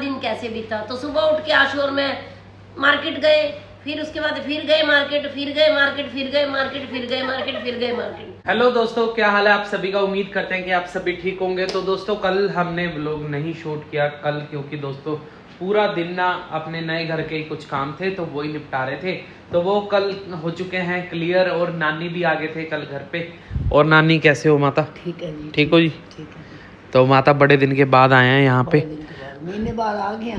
दिन कैसे बीता। तो सुबह उठ के आशु और मैं मार्केट गए, फिर उसके बाद फिर गए मार्केट, फिर गए मार्केट, फिर गए मार्केट, फिर गए मार्केट, फिर गए मार्केट। हेलो दोस्तों, क्या हाल है आप सभी का। उम्मीद करते हैं कि आप सभी ठीक होंगे। तो दोस्तों कल हमने व्लॉग नहीं शूट किया कल, क्योंकि दोस्तों पूरा दिन ना अपने नए घर के कुछ काम थे तो वही निपटा रहे थे। तो वो कल हो चुके हैं क्लियर, और नानी भी आ गए थे कल घर पे। और नानी कैसे हो माता? ठीक है जी। ठीक हो जी? ठीक है। तो माता बड़े दिन के बाद आए हैं यहाँ पे। महीने बाद आ गया।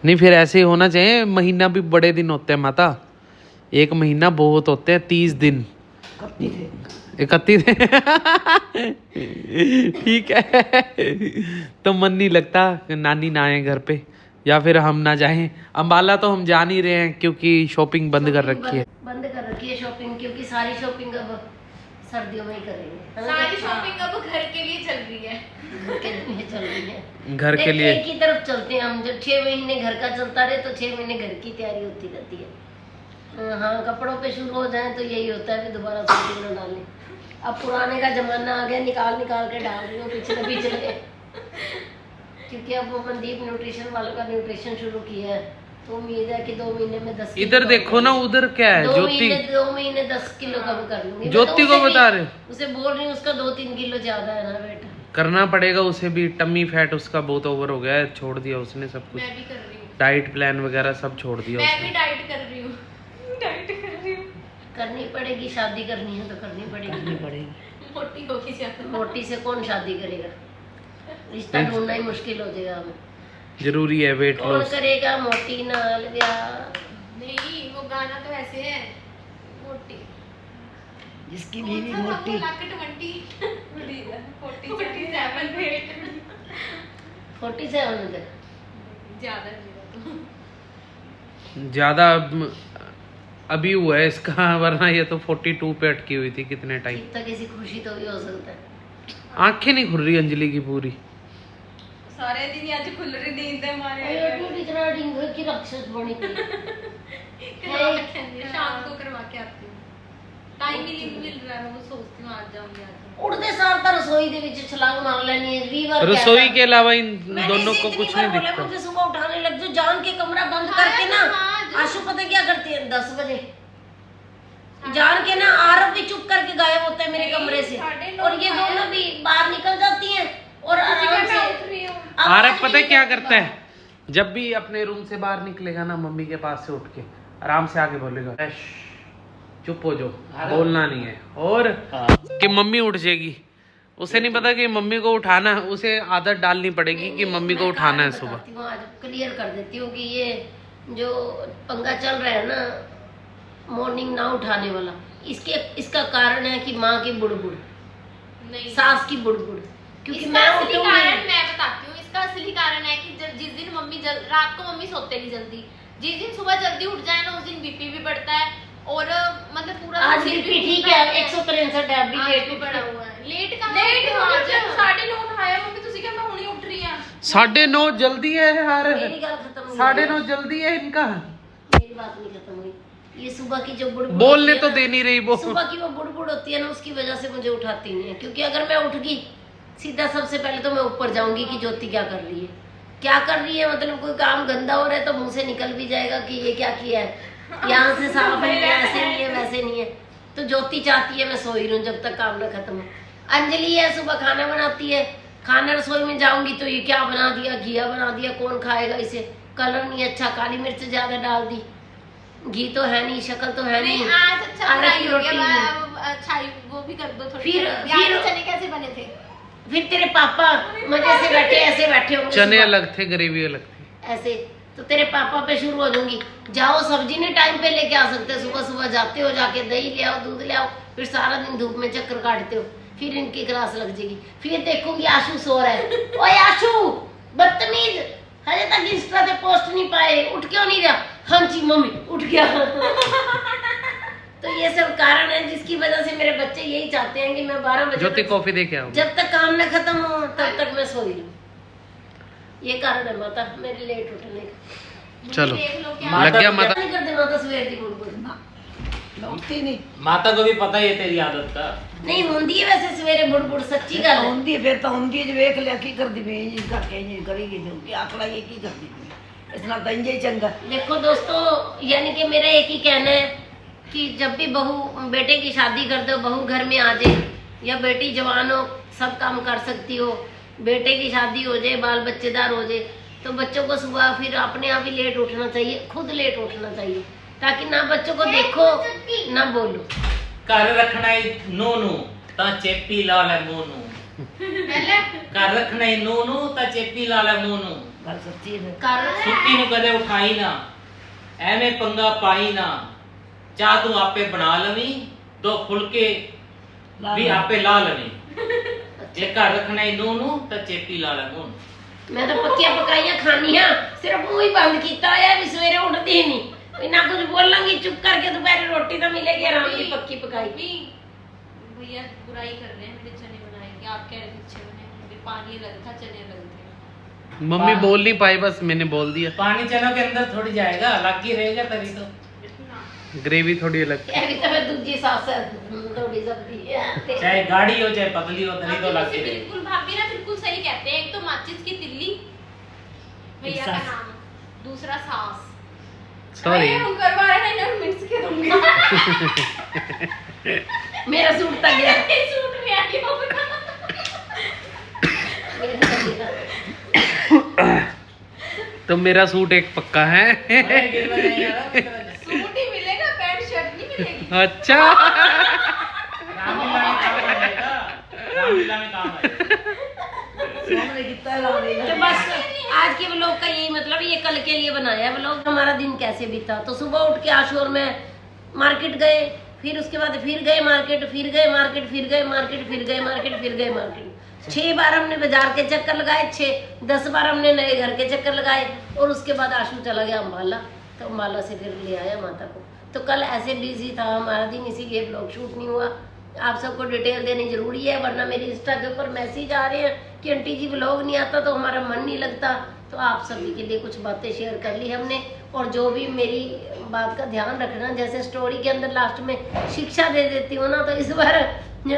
नहीं, फिर ऐसे ही होना चाहिए, महीना भी बड़े दिन होते हैं माता। एक महीना बहुत होते हैं, 30 दिन 31 ठीक है। तो मन नहीं लगता नानी ना आए घर पे, या फिर हम ना जाएं। अम्बाला तो हम जा नहीं रहे हैं क्योंकि शॉपिंग बंद कर रखी है। बंद कर रखी है शॉपिंग, क्योंकि सारी शॉपिंग अब सर्दियों में ही करेंगे। सारी शॉपिंग अब घर के लिए चल रही है। घर के लिए चल रही है। घर के लिए एक ही तरफ चलते हैं हम। जब 6 महीने घर का चलता रहे तो 6 महीने घर की तैयारी होती रहती है। हाँ, कपड़ों पे शुरू हो जाए तो यही होता है, फिर दोबारा सर्दी में डालें। अब पुराने का जमाना आ गया, निकाल निकाल के डाल रही हूँ पिछले पिछले। क्योंकि अब वो मनदीप न्यूट्रिशन वालों का न्यूट्रिशन शुरू किया है, तो उम्मीद है कि 2 महीने में 10 इधर देखो ना, उधर क्या है? ज्योति 2 महीने 10 किलो कम कर लूंगी। ज्योति को बता रहे, उसे बोल रही हूँ, उसका 2-3 किलो ज्यादा है ना बेटा। करना पड़ेगा उसे भी। टमी फैट उसका बहुत ओवर हो गया है, छोड़ दिया उसने सब कुछ। मैं भी कर रही हूँ, डाइट प्लान वगैरह सब छोड़ दिया मैं उसने। भी डाइट कर रही हूँ। डाइट कर रही हूँ। करनी पड़ेगी, शादी करनी है तो करनी पड़ेगी। मोटी होगी ज्यादा। मोटी से कौन शादी करेगा? रिश्ता ढूंढना ही मुश्किल हो जाएगा हमें। जरूरी है वेट कौन लॉस। करेगा मोटी नाल ब्याह? नहीं, वो गाना तो ऐसे है, मोटी जिसकी कौन बीवी सा था वो? मोटी। लाकट मंटी 47 वेट 47 तक ज्यादा नहीं तो। ज्यादा अभी हुआ है इसका, वरना ये तो 42 पे अटकी हुई थी कितने टाइम। इतना किसी खुशी तो भी हो सकता है। आंखें नहीं खुल रही अंजलि की पूरी। सारे दिन ही आज खुल रही नींद है हमारे। इतना डिंग की राक्षस बनी थी। शाम को करवा के आती हूँ, टाइम ही नहीं मिल रहा है। वो सोचती हूँ आज जाऊंगी आज। उड़ते सार तो रसोई दे विच छलांग मार लेनी है। 20 बार रसोई के अलावा इन मैंने दोनों इसे को इतनी कुछ बार नहीं बोला, दिखता। मुझे सुबह उठाने लग जो जान के कमरा बंद करके ना। आशु पता क्या करती है? 10 बजे जान के ना आरब भी चुप करके गायब होता है मेरे कमरे से, और ये दोनों भी बाहर निकल जाती हैं और आराम से। आरब पता है क्या करता है? जब भी अपने रूम से बाहर निकलेगा ना, मम्मी के पास से उठ के आराम से आके बोलेगा, "ऐश, चुप हो जाओ, बोलना नहीं है।" और कि मम्मी उठ जाएगी। उसे नहीं पता कि मम्मी को उठाना, उसे आदत डालनी पड़ेगी कि मम्मी को उठाना है सुबह। आज क्लियर कर देती हूँ कि ये जो पंगा चल रहा है ना, मॉर्निंग ना उठाने वाला, इसका कारण है कि माँ की बुड़बुड़, नहीं, सास की बुड़बुड़। क्योंकि इसका मैं असली उठूंगी, कारण मैं बताती हूँ। इसका असली कारण है कि जिस दिन मम्मी रात को मम्मी सोते नहीं जल्दी, जिस दिन सुबह जल्दी उठ जाए ना, उस दिन बीपी भी बढ़ता है। और मतलब पूरा आज बीपी ठीक है, 163 है, अभी लेट भी बढ़ा हुआ है। लेट का लेट 9:30 उठाया मम्मी, तुसी क्या मैं हुणी उठ रही है। 9:30 जल्दी है यार, मेरी गल खत्म नहीं 9:30 जल्दी है इनका। मेरी बात नहीं खत्म हुई। ये सुबह की जो बुड़बुड़ बोलने होती है तो ना, दे नहीं रही वो। सुबह की वो बुड़बुड़ होती है ना, उसकी वजह से मुझे उठाती नहीं है। क्योंकि अगर मैं उठ गई सीधा, सबसे पहले तो मैं ऊपर जाऊंगी कि ज्योति क्या कर रही है, क्या कर रही है। मतलब कोई काम गंदा हो रहा है तो मुंह से निकल भी जाएगा कि ये क्या किया है, यहाँ से साफ है, ऐसे नहीं है वैसे नहीं है। तो ज्योति चाहती है मैं सोई रहूं जब तक काम ना खत्म हो। अंजलि है, सुबह खाना बनाती है, खाना रसोई में जाऊंगी तो ये क्या बना दिया, घिया बना दिया, कौन खाएगा इसे, कलर नहीं अच्छा, काली मिर्च ज्यादा डाल दी, घी तो है नहीं, शक्ल तो है नहीं। आज अच्छा आटा की रोटी अच्छा वो भी कर दो थोड़ी। फिर चने कैसे बने थे? फिर तेरे पापा मजे से बैठे, ऐसे बैठे होंगे, चने सुबह अलग थे, ग्रेवी अलग थी ऐसे। तो तेरे पापा पे शुरू हो जाऊंगी, जाओ सब्जी नहीं टाइम पे लेके आ सकते, सुबह सुबह जाते हो, जाके दही ले आओ, दूध ले आओ, फिर सारा दिन धूप में चक्कर काटते हो, फिर इनकी क्लास लग जाएगी। फिर देखूंगी आशु सो रहा है, ओए आशु बदतमीज, हजे तक इंस्टा पे पोस्ट नहीं पाए, उठ क्यों नहीं रहा? हाँ जी मम्मी उठ गया। तो ये सब कारण है जिसकी वजह से मेरे बच्चे यही चाहते हैं कि मैं 12 बजे ज्योति तक, कॉफी दे के आओ। जब तक काम न खत्म हो तब तक मैं सोई लूं। ये कारण है माता मेरे लेट उठने का। चलो देख लो क्या लग गया माता। नहीं करते माता सवेर की बुड़बुड़, उठती नहीं। माता को भी पता ही है तेरी आदत का। नहीं ਹੁੰਦੀ है वैसे सवेरे बुड़ बुड़ सच्ची गल है ਹੁੰਦੀ ਹੈ, ਫਿਰ ਤਾਂ ਹੁੰਦੀ ਹੈ ਜੇ ਵੇਖ ਲਿਆ ਕੀ ਕਰਦੀ ਪਈ ਇੰਜ ਕਰਕੇ ਇੰਜ ਕਰੇਗੀ ਜੋ ਕੀ ਆਖੜਾ ਇਹ ਕੀ ਕਰਦੀ ਪਈ ਇਸ ਨਾਲ ਤਾਂ ਇੰਜ ਹੀ ਚੰਗਾ। देखो दोस्तों, यानी कि मेरा एक ही कहना है कि जब भी बहू बेटे की शादी कर दो, बहू घर में आ जाए या बेटी जवान हो, सब काम कर सकती हो, बेटे की शादी हो जाए, बाल बच्चेदार हो जाए, तो बच्चों को सुबह फिर अपने आप ही लेट उठना चाहिए, खुद लेट उठना चाहिए, ताकि ना बच्चों को देखो ना बोलो। घर रखना ही नू ता चेपी ला ले मुंह नू, घर रखना ही नू ता चेपी ला ले मुंह नू। ਗੱਲ ਸੱਚੀ ਹੈ। ਸੁੱਤੀ ਨੂੰ ਕਦੇ ਉਠਾਈ ਨਾ, ਐਵੇਂ ਪੰਗਾ ਪਾਈ ਨਾ, ਚਾਹ ਤੂੰ ਆਪੇ ਬਣਾ ਲਵੀਂ, ਦੋ ਫੁਲਕੇ ਵੀ ਆਪੇ ਲਾ ਲਵੀਂ। ਜੇ ਘਰ ਰੱਖਣਾ ਹੀ ਨੂ ਤਾਂ ਚੇਪੀ ਲਾ ਲੈ ਮੂੰਹ ਨੂੰ। मैं तो पक्कियां पकाइयां खानी हाँ, सिर्फ मुंह ही बंद किया है, भी सवेरे उठती ही नहीं, ना कुछ बोलांगी, चुप करके दोपहर रोटी तो मिलेगी आराम की पक्की पकाई। भैया बुराई कर रहे हैं, मेरे चने बनाए कि आप कह रहे थे अच्छे बने, मुझे पानी अलग था, चने अलग थे। मम्मी बोल नहीं पाई, बस मैंने बोल दिया। पानी चनों के अंदर थोड़ी जाएगा, अलग ही रहेगा तभी तो। ग्रेवी थोड़ी अलग। ये भी तो मैं दूसरी सास है, थोड़ी सब्जी है। चाहे गाढ़ी हो चाहे पतली हो, तभी तो अलग ही रहेगी। बिल्कुल भाभी ना बिल्कुल सही कहते हैं, एक तो माचिस की तिल्ली भैया का नाम, दूसरा सास। सॉरी, हम करवा रहे हैं ना, मिक्स के दूंगी। मेरा सूट तक गया, सूट में आई हो मेरा तक गया। तो मेरा सूट एक पक्का है। अरे गिर में नहीं आ रहा। सूट ही मिलेगा, पैंट शर्ट नहीं मिलेगी। अच्छा, रामलीला में काम आएगा, रामलीला में काम आएगा। ਸਾਹਮਣੇ ਕੀਤਾ ਹੈ ਲਾਉਣੇ तो बस आज के व्लॉग का यही मतलब, ये कल के लिए बनाया है व्लॉग। हमारा दिन कैसे बीता, तो सुबह उठ के आशु और मैं मार्केट गए, फिर उसके बाद फिर गए मार्केट, फिर गए मार्केट, फिर गए मार्केट, फिर गए मार्केट, फिर गए मार्केट। 6 बार हमने बाजार के चक्कर लगाए, 6-10 बार हमने नए घर के चक्कर लगाए, और उसके बाद आशु चला गया अम्बाला, तो अम्बाला से फिर ले आया माता को। तो कल ऐसे बिजी था हमारा दिन, इसीलिए ब्लॉग शूट नहीं हुआ। आप सबको डिटेल देनी जरूरी है, वरना मेरे इंस्टा के ऊपर मैसेज आ रहे हैं कि आंटी जी व्लॉग नहीं आता तो हमारा मन नहीं लगता। तो आप सभी के लिए कुछ बातें शेयर कर ली हमने, और जो भी मेरी बात का ध्यान रखना, जैसे स्टोरी के अंदर लास्ट में शिक्षा दे देती हूँ ना, तो इस बार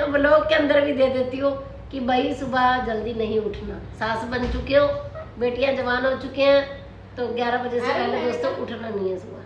व्लॉग के अंदर भी दे देती हूँ कि भाई सुबह जल्दी नहीं उठना, सास बन चुके हो, बेटियां जवान हो चुके हैं, तो 11 बजे से पहले दोस्तों उठना नहीं है सुबह।